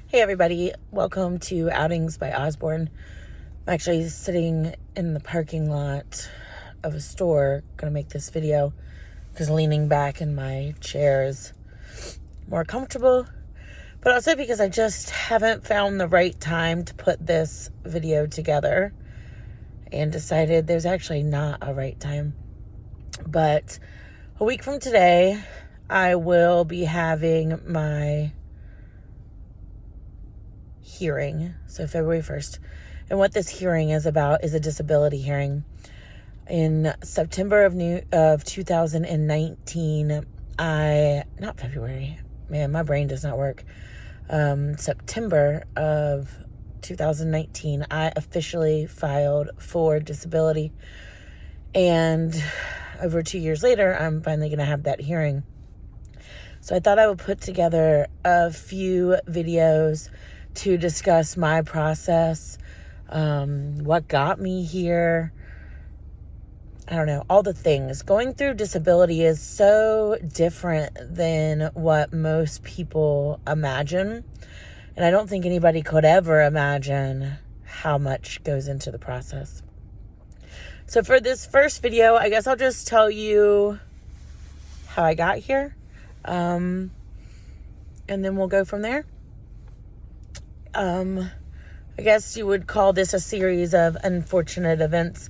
Hey everybody, welcome to Outings by Osborne. I'm actually sitting in the parking lot of a store, gonna make this video because leaning back in my chair is more comfortable, but also because I just haven't found the right time to put this video together and decided there's actually not a right time. But a week from today, I will be having my hearing, so February 1st. And what this hearing is about is a disability hearing. In September of 2019, not February, man, my brain does not work. September of 2019, I officially filed for disability. And over 2 years later, I'm finally going to have that hearing. So I thought I would put together a few videos to discuss my process, what got me here. I don't know, all the things. Going through disability is so different than what most people imagine. And I don't think anybody could ever imagine how much goes into the process. So for this first video, I guess I'll just tell you how I got here. And then we'll go from there. I guess you would call this a series of unfortunate events.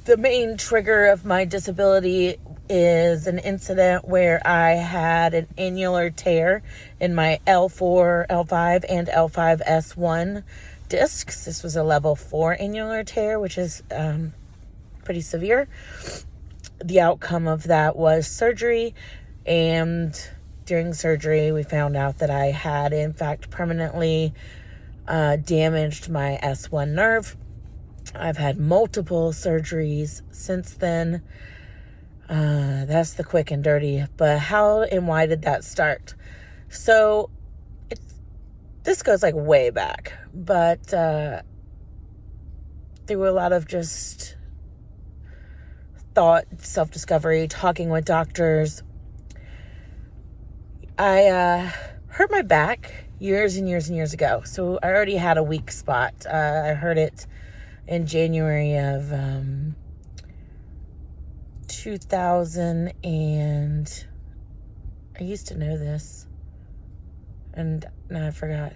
The main trigger of my disability is an incident where I had an annular tear in my L4, L5, and L5S1 discs. This was a level 4 annular tear, which is pretty severe. The outcome of that was surgery, and during surgery, we found out that I had, in fact, permanently damaged my S1 nerve. I've had multiple surgeries since then. That's the quick and dirty. But how and why did that start? So, this goes like way back. But there were a lot of just thought, self-discovery, talking with doctors. I hurt my back years and years and years ago. So I already had a weak spot. I hurt it in January of 2000, and I used to know this, and now I forgot.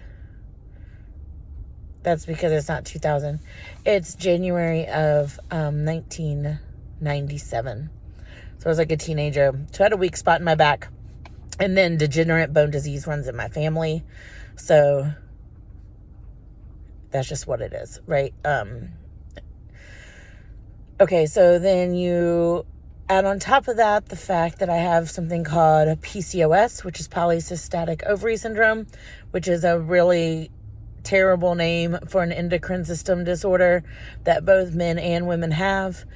That's because it's not 2000. It's January of 1997. So I was like a teenager. So I had a weak spot in my back. And then degenerate bone disease runs in my family. So that's just what it is, right? Okay, so then you add on top of that the fact that I have something called PCOS, which is polycystic ovary syndrome, which is a really terrible name for an endocrine system disorder that both men and women have,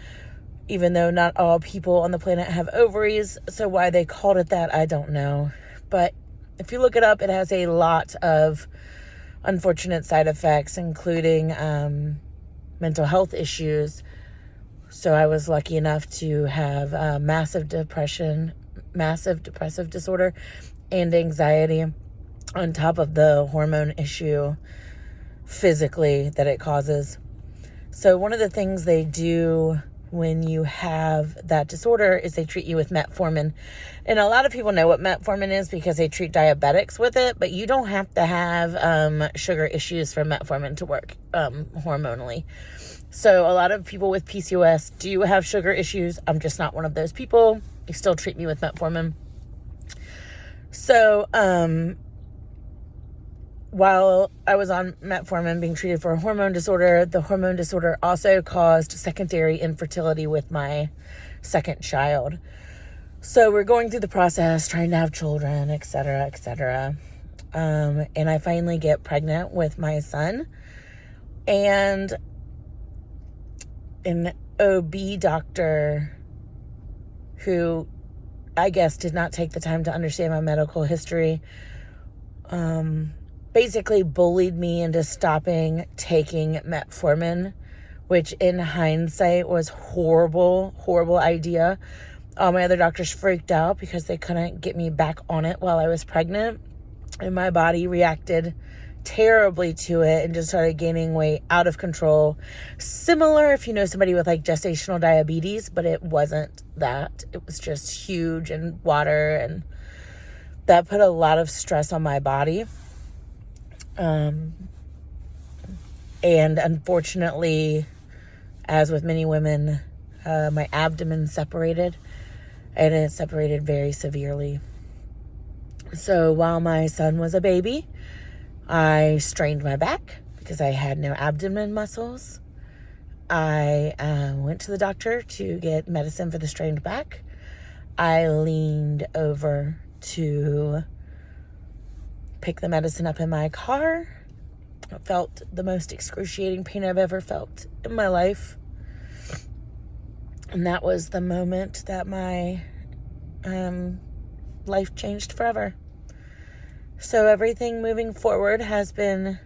even though not all people on the planet have ovaries. So why they called it that, I don't know. But if you look it up, it has a lot of unfortunate side effects, including mental health issues. So I was lucky enough to have massive depressive disorder, and anxiety on top of the hormone issue physically that it causes. So one of the things they do when you have that disorder is they treat you with metformin. And a lot of people know what metformin is because they treat diabetics with it, but you don't have to have sugar issues for metformin to work hormonally. So a lot of people with PCOS do have sugar issues. I'm just not one of those people. They still treat me with metformin. So while I was on metformin being treated for a hormone disorder, the hormone disorder also caused secondary infertility with my second child. So we're going through the process, trying to have children, et cetera, et cetera. And I finally get pregnant with my son. And an OB doctor who I guess did not take the time to understand my medical history, basically bullied me into stopping taking metformin, which in hindsight was horrible idea. All my other doctors freaked out because they couldn't get me back on it while I was pregnant. and my body reacted terribly to it and just started gaining weight out of control. Similar if you know somebody with like gestational diabetes, but it wasn't that. It was just huge and water, and that put a lot of stress on my body. And unfortunately, as with many women, my abdomen separated, and it separated very severely. So while my son was a baby, I strained my back because I had no abdomen muscles. I went to the doctor to get medicine for the strained back. I leaned over to pick the medicine up in my car. I felt the most excruciating pain I've ever felt in my life. And that was the moment that my life changed forever. So everything moving forward has been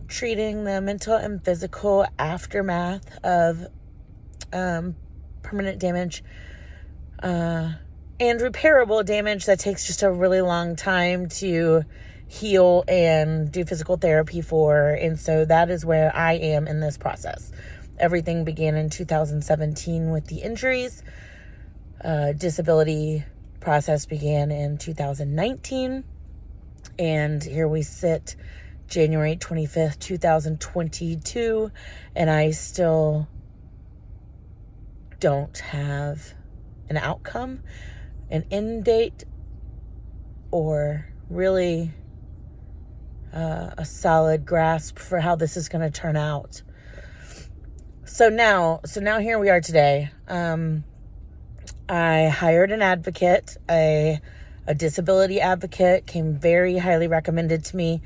treating the mental and physical aftermath of permanent damage and repairable damage that takes just a really long time to heal and do physical therapy for. And so that is where I am in this process. Everything began in 2017 with the injuries. Disability process began in 2019. And here we sit, January 25th, 2022, and I still don't have an outcome, an end date, or really a solid grasp for how this is going to turn out. So now here we are today. I hired an advocate, a disability advocate, came very highly recommended to me.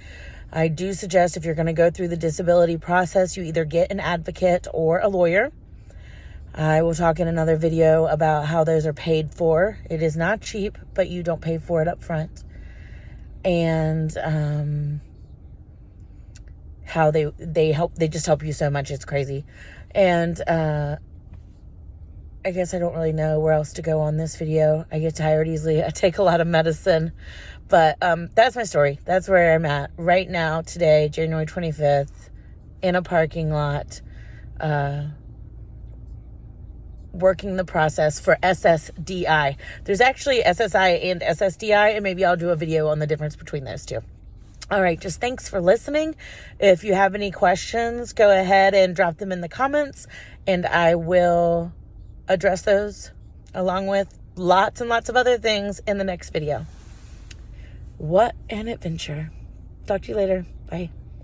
I do suggest if you're going to go through the disability process, you either get an advocate or a lawyer. I will talk in another video about how those are paid for. It is not cheap, but you don't pay for it up front. And how they just help you so much. It's crazy. And I guess I don't really know where else to go on this video. I get tired easily. I take a lot of medicine. But that's my story. That's where I'm at right now, today, January 25th, in a parking lot, working the process for SSDI. There's actually SSI and SSDI, and maybe I'll do a video on the difference between those two. All right, just thanks for listening. If you have any questions, go ahead and drop them in the comments, and I will address those along with lots and lots of other things in the next video. What an adventure. Talk to you later. Bye.